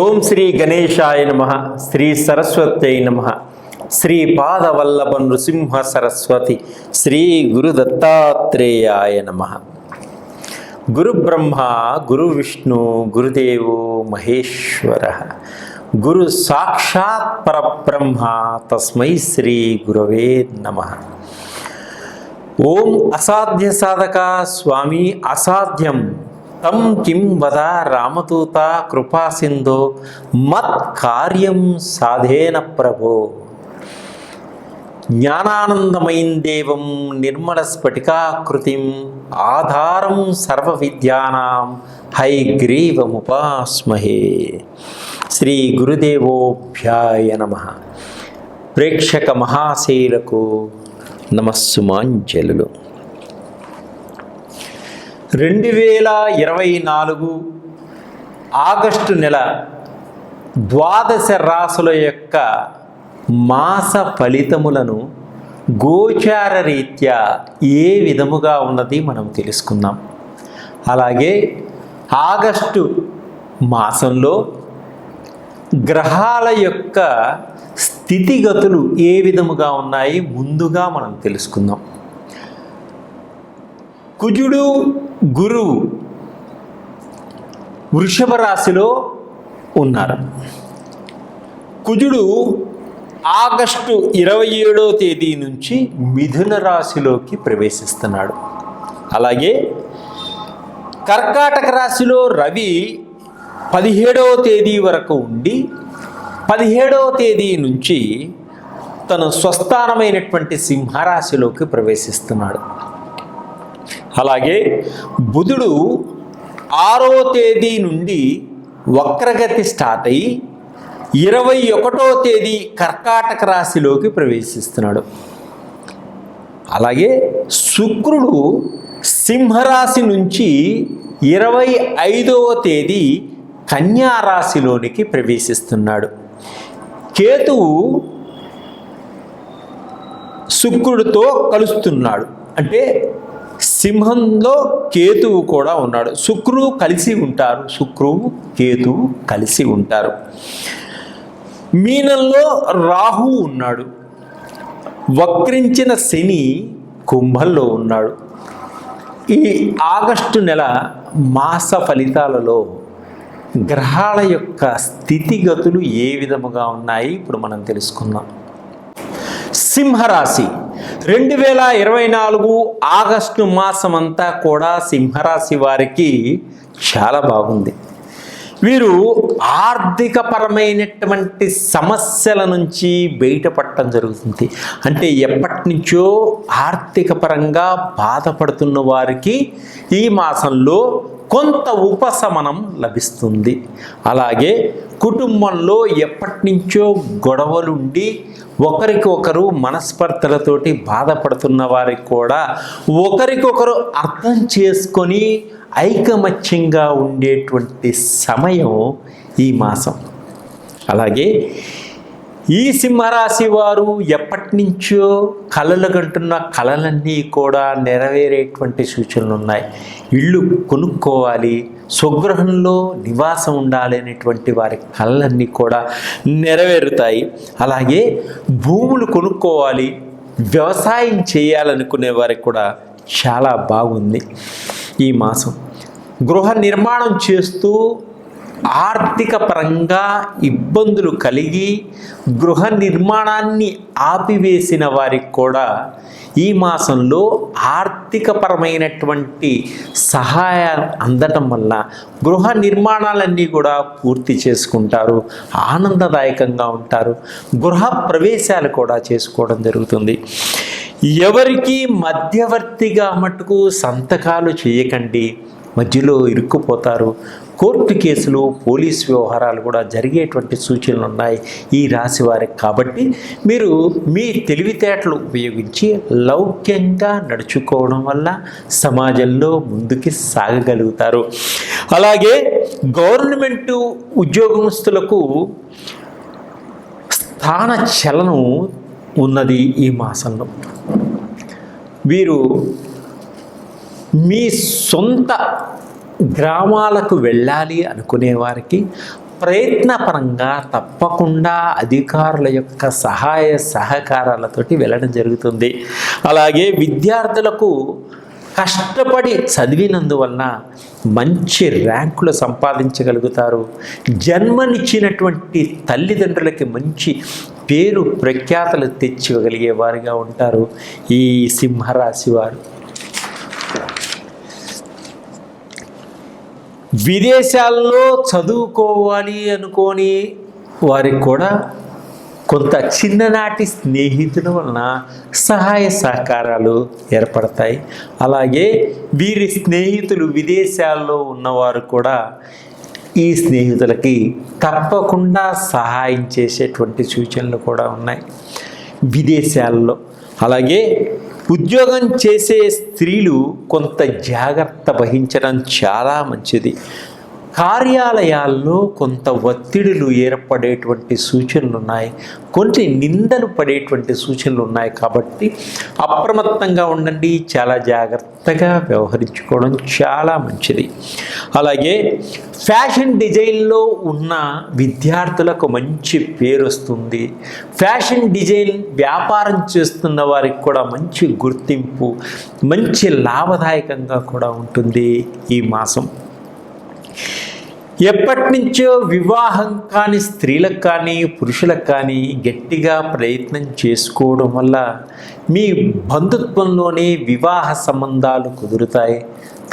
ఓం శ్రీ గణేశాయ నమ. శ్రీ సరస్వత్యై నమ. శ్రీ పాదవల్లభ నృసింహ సరస్వతి శ్రీ గురు దత్తాత్రేయాయ నమ. గురు బ్రహ్మ గురు విష్ణు గురుదేవో మహేశ్వర, గురు సాక్షాత్ పరబ్రహ్మ తస్మై శ్రీ గురవే నమ. ఓం అసాధ్య సాధక స్వామి అసాధ్యం తం కిం వద రామదూత కృపా సింధో మత్ కార్యం సాధేన ప్రభో. జ్ఞానానందమయం దేవం నిర్మల స్ఫటికాకృతిం ఆధారం సర్వ విద్యానాం హయగ్రీవముపాస్మహే. శ్రీ గురుదేవోభ్యాయ నమః. ప్రేక్షక మహాశైలకు నమస్సుమాంజలులు. 2024 ఆగస్టు నెల ద్వాదశ రాశుల యొక్క మాస ఫలితములను గోచార రీత్యా ఏ విధముగా ఉన్నది మనం తెలుసుకుందాం. అలాగే ఆగస్టు మాసంలో గ్రహాల యొక్క స్థితిగతులు ఏ విధముగా ఉన్నాయి ముందుగా మనం తెలుసుకుందాం. కుజుడు గురువు వృషభ రాశిలో ఉన్నారు. కుజుడు ఆగస్టు 27వ తేదీ నుంచి మిథున రాశిలోకి ప్రవేశిస్తున్నాడు. అలాగే కర్కాటక రాశిలో రవి 17వ తేదీ వరకు ఉండి 17వ తేదీ నుంచి తన స్వస్థానమైనటువంటి సింహరాశిలోకి ప్రవేశిస్తున్నాడు. అలాగే బుధుడు 6వ తేదీ నుండి వక్రగతి స్టార్ట్ అయ్యి 21వ తేదీ కర్కాటక రాశిలోకి ప్రవేశిస్తున్నాడు. అలాగే శుక్రుడు సింహరాశి నుంచి 25వ తేదీ కన్యా రాశిలోనికి ప్రవేశిస్తున్నాడు. కేతువు శుక్రుడితో కలుస్తున్నాడు, అంటే సింహంలో కేతువు కూడా ఉన్నాడు. శుక్రువు కలిసి ఉంటారు, శుక్రువు కేతువు కలిసి ఉంటారు. మీనంలో రాహు ఉన్నాడు. వక్రించిన శని కుంభంలో ఉన్నాడు. ఈ ఆగస్టు నెల మాస ఫలితాలలో గ్రహాల యొక్క స్థితిగతులు ఏ విధముగా ఉన్నాయి ఇప్పుడు మనం తెలుసుకుందాం. సింహరాశి 2024 ఆగస్టు మాసం అంతా కూడా సింహరాశి వారికి చాలా బాగుంది. వీరు ఆర్థిక పరమైనటువంటి సమస్యల నుంచి బయటపడటం జరుగుతుంది. అంటే ఎప్పటి నుంచో ఆర్థిక పరంగా బాధపడుతున్న వారికి ఈ మాసంలో కొంత ఉపశమనం లభిస్తుంది. అలాగే కుటుంబంలో ఎప్పటి నుంచో గొడవలుండి ఒకరికొకరు మనస్పర్ధలతోటి బాధపడుతున్న వారికి కూడా ఒకరికొకరు అర్థం చేసుకొని ఐకమత్యంగా ఉండేటువంటి సమయం ఈ మాసం. అలాగే ఈ సింహరాశి వారు ఎప్పటి నుంచో కలలు కంటున్న కలలన్నీ కూడా నెరవేరేటువంటి సూచనలు ఉన్నాయి. ఇళ్ళు కొనుక్కోవాలి, స్వగృహంలో నివాసం ఉండాలి అనేటువంటి వారి కలలన్నీ కూడా నెరవేరుతాయి. అలాగే భూములు కొనుక్కోవాలి, వ్యవసాయం చేయాలనుకునే వారికి కూడా చాలా బాగుంది ఈ మాసం. గృహ నిర్మాణం చేస్తూ ఆర్థిక పరంగా ఇబ్బందులు కలిగి గృహ నిర్మాణాన్ని ఆపివేసిన వారికి కూడా ఈ మాసంలో ఆర్థిక పరమైనటువంటి సహాయం అందటం వల్ల గృహ నిర్మాణాలన్నీ కూడా పూర్తి చేసుకుంటారు, ఆనందదాయకంగా ఉంటారు. గృహ ప్రవేశాలు కూడా చేసుకోవడం జరుగుతుంది. ఎవరికి మధ్యవర్తిగా మటుకు సంతకాలు చేయకండి, మధ్యలో ఇరుక్కుపోతారు. కోర్టు కేసులు, పోలీస్ వ్యవహారాలు కూడా జరిగేటువంటి సూచనలు ఉన్నాయి ఈ రాశి వారికి. కాబట్టి మీరు మీ తెలివితేటలు ఉపయోగించి లౌక్యంగా నడుచుకోవడం వల్ల సమాజంలో ముందుకి సాగగలుగుతారు. అలాగే గవర్నమెంటు ఉద్యోగస్తులకు స్థాన చలనం ఉన్నది ఈ మాసంలో. వీరు మీ సొంత గ్రామాలకు వెళ్ళాలి అనుకునే వారికి ప్రయత్నపరంగా తప్పకుండా అధికారుల యొక్క సహాయ సహకారాలతోటి వెళ్ళడం జరుగుతుంది. అలాగే విద్యార్థులకు కష్టపడి చదివినందువలన మంచి ర్యాంకులు సంపాదించగలుగుతారు. జన్మనిచ్చినటువంటి తల్లిదండ్రులకి మంచి పేరు ప్రఖ్యాతలు తెచ్చివ్వగలిగే వారిగా ఉంటారు ఈ సింహరాశి వారు. విదేశాల్లో చదువుకోవాలి అనుకోని వారికి కూడా కొంత చిన్ననాటి స్నేహితుల వలన సహాయ సహకారాలు ఏర్పడతాయి. అలాగే వీరి స్నేహితులు విదేశాల్లో ఉన్నవారు కూడా ఈ స్నేహితులకి తప్పకుండా సహాయం చేసేటువంటి సూచనలు కూడా ఉన్నాయి విదేశాల్లో. అలాగే ఉద్యోగం చేసే స్త్రీలు కొంత జాగ్రత్త వహించడం చాలా మంచిది. కార్యాలయాల్లో కొంత ఒత్తిడులు ఏర్పడేటువంటి సూచనలు ఉన్నాయి, కొన్ని నిందలు పడేటువంటి సూచనలు ఉన్నాయి. కాబట్టి అప్రమత్తంగా ఉండండి, చాలా జాగ్రత్తగా వ్యవహరించుకోవడం చాలా మంచిది. అలాగే ఫ్యాషన్ డిజైన్లో ఉన్న విద్యార్థులకు మంచి పేరు వస్తుంది. ఫ్యాషన్ డిజైన్ వ్యాపారం చేస్తున్న వారికి కూడా మంచి గుర్తింపు, మంచి లాభదాయకంగా కూడా ఉంటుంది ఈ మాసం. ఎప్పటి నుంచో వివాహం కాని స్త్రీలకు కానీ పురుషులకు కానీ గట్టిగా ప్రయత్నం చేసుకోవడం వల్ల మీ బంధుత్వంలోనే వివాహ సంబంధాలు కుదురుతాయి.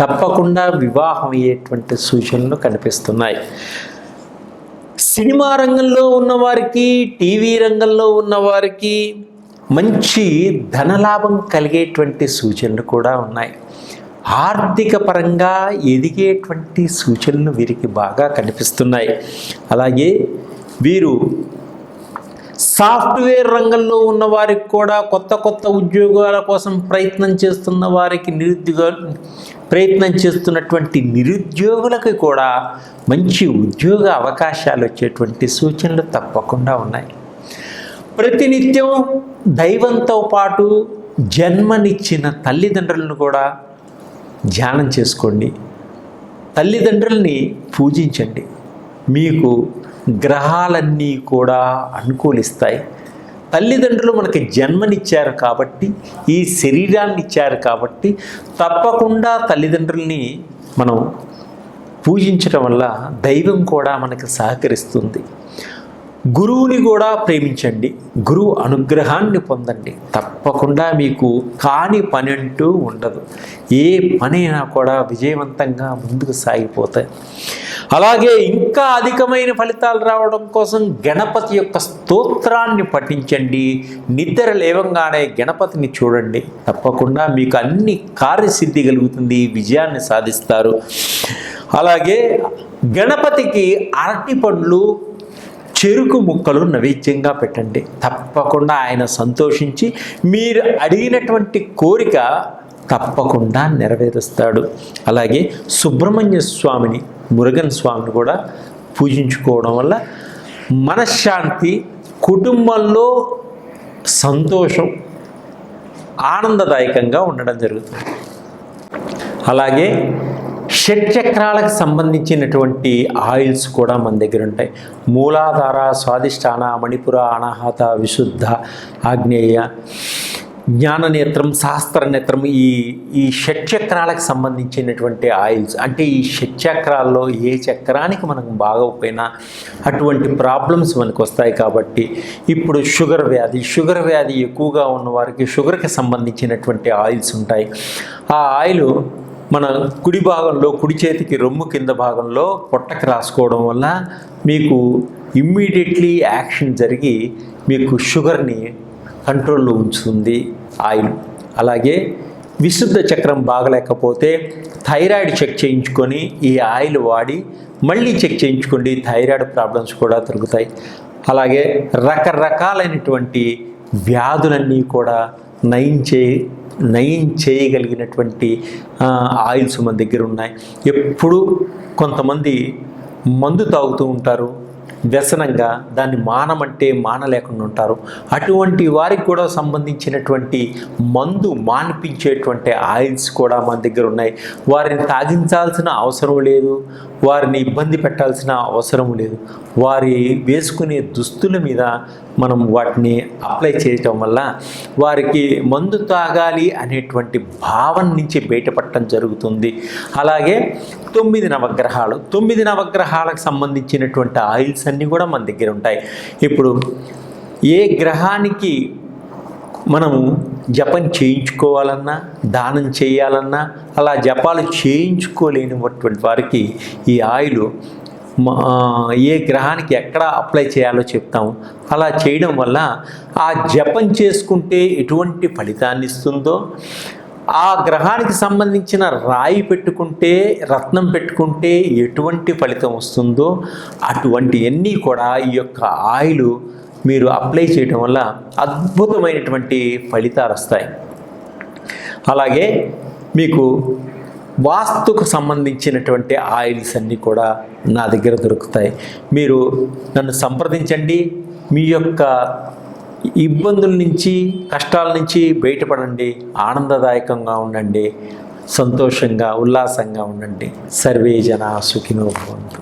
తప్పకుండా వివాహం అయ్యేటువంటి సూచనలు కనిపిస్తున్నాయి. సినిమా రంగంలో ఉన్నవారికి, టీవీ రంగంలో ఉన్నవారికి మంచి ధనలాభం కలిగేటువంటి సూచనలు కూడా ఉన్నాయి. ఆర్థిక పరంగా ఎదిగేటువంటి సూచనలు వీరికి బాగా కనిపిస్తున్నాయి. అలాగే వీరు సాఫ్ట్వేర్ రంగంలో ఉన్న వారికి కూడా కొత్త కొత్త ఉద్యోగాల కోసం ప్రయత్నం చేస్తున్న వారికి ప్రయత్నం చేస్తున్నటువంటి నిరుద్యోగులకు కూడా మంచి ఉద్యోగ అవకాశాలు వచ్చేటువంటి సూచనలు తప్పకుండా ఉన్నాయి. ప్రతినిత్యం దైవంతో పాటు జన్మనిచ్చిన తల్లిదండ్రులను కూడా ధ్యానం చేసుకోండి, తల్లిదండ్రుల్ని పూజించండి. మీకు గ్రహాలన్నీ కూడా అనుకూలిస్తాయి. తల్లిదండ్రులు మనకి జన్మనిచ్చారు కాబట్టి, ఈ శరీరాన్ని ఇచ్చారు కాబట్టి తప్పకుండా తల్లిదండ్రుల్ని మనం పూజించడం వల్ల దైవం కూడా మనకు సహకరిస్తుంది. గురువుని కూడా ప్రేమించండి, గురువు అనుగ్రహాన్ని పొందండి. తప్పకుండా మీకు కాని పని అంటూ ఉండదు. ఏ పనైనా కూడా విజయవంతంగా ముందుకు సాగిపోతాయి. అలాగే ఇంకా అధికమైన ఫలితాలు రావడం కోసం గణపతి యొక్క స్తోత్రాన్ని పఠించండి. నిద్ర లేవంగానే గణపతిని చూడండి. తప్పకుండా మీకు అన్ని కార్యసిద్ధి కలుగుతుంది, విజయాన్ని సాధిస్తారు. అలాగే గణపతికి అరటి పండ్లు, చెరుకు ముక్కలు నైవేద్యంగా పెట్టండి. తప్పకుండా ఆయన సంతోషించి మీరు అడిగినటువంటి కోరిక తప్పకుండా నెరవేరుస్తాడు. అలాగే సుబ్రహ్మణ్య స్వామిని, మురుగన్ స్వామిని కూడా పూజించుకోవడం వల్ల మనశ్శాంతి, కుటుంబంలో సంతోషం, ఆనందదాయకంగా ఉండడం జరుగుతుంది. అలాగే షట్చక్రాలకు సంబంధించినటువంటి ఆయిల్స్ కూడా మన దగ్గర ఉంటాయి. మూలాధార, స్వాదిష్టాన, మణిపుర, అనాహత, విశుద్ధ, ఆగ్నేయ, జ్ఞాననేత్రం, శాస్త్రనేత్రం, ఈ షట్చక్రాలకు సంబంధించినటువంటి ఆయిల్స్. అంటే ఈ షట్చక్రాల్లో ఏ చక్రానికి మనకు బాగోకపోయినా అటువంటి ప్రాబ్లమ్స్ మనకు వస్తాయి. కాబట్టి ఇప్పుడు షుగర్ వ్యాధి ఎక్కువగా ఉన్న వారికి షుగర్కి సంబంధించినటువంటి ఆయిల్స్ ఉంటాయి. ఆ ఆయిల్ మన కుడి భాగంలో, కుడి చేతికి రొమ్ము కింద భాగంలో పొట్టకి రాసుకోవడం వల్ల మీకు ఇమ్మీడియట్లీ యాక్షన్ జరిగి మీకు షుగర్ని కంట్రోల్లో ఉంచుతుంది ఆయిల్. అలాగే విశుద్ధ చక్రం బాగలేకపోతే థైరాయిడ్ చెక్ చేయించుకొని ఈ ఆయిల్ వాడి మళ్ళీ చెక్ చేయించుకోండి, థైరాయిడ్ ప్రాబ్లమ్స్ కూడా దొరుకుతాయి. అలాగే రకరకాలైనటువంటి వ్యాధులన్నీ కూడా నయం చేయగలిగినటువంటి ఆయిల్స్ మన దగ్గర ఉన్నాయి. ఎప్పుడు కొంతమంది మందు తాగుతూ ఉంటారు, వ్యసనంగా దాన్ని మానమంటే మానలేకుండా ఉంటారు. అటువంటి వారికి కూడా సంబంధించినటువంటి మందు మాన్పించేటువంటి ఆయిల్స్ కూడా మన దగ్గర ఉన్నాయి. వారిని తాగించాల్సిన అవసరం లేదు, వారిని ఇబ్బంది పెట్టాల్సిన అవసరం లేదు. వారి వేసుకునే దుస్తుల మీద మనం వాటిని అప్లై చేయటం వల్ల వారికి మందు తాగాలి అనేటువంటి భావన నుంచి బయటపడటం జరుగుతుంది. అలాగే 9 నవగ్రహాలకు సంబంధించినటువంటి ఆయిల్స్ అన్నీ కూడా మన దగ్గర ఉంటాయి. ఇప్పుడు ఏ గ్రహానికి మనము జపం చేయించుకోవాలన్నా, దానం చేయాలన్నా, అలా జపాలు చేయించుకోలేనిటువంటి వారికి ఈ ఆయిల్ ఏ గ్రహానికి ఎక్కడ అప్లై చేయాలో చెప్తాము. అలా చేయడం వల్ల ఆ జపం చేసుకుంటే ఎటువంటి ఫలితాన్ని ఇస్తుందో, ఆ గ్రహానికి సంబంధించిన రాయి పెట్టుకుంటే, రత్నం పెట్టుకుంటే ఎటువంటి ఫలితం వస్తుందో అటువంటివన్నీ కూడా ఈ యొక్క ఆయిల్ మీరు అప్లై చేయడం వల్ల అద్భుతమైనటువంటి ఫలితాలు వస్తాయి. అలాగే మీకు వాస్తుకు సంబంధించినటువంటి ఆయిల్స్ అన్నీ కూడా నా దగ్గర దొరుకుతాయి. మీరు నన్ను సంప్రదించండి. మీ యొక్క ఇబ్బందుల నుంచి, కష్టాల నుంచి బయటపడండి. ఆనందదాయకంగా ఉండండి, సంతోషంగా, ఉల్లాసంగా ఉండండి. సర్వే జనా సుఖినో భవంతు.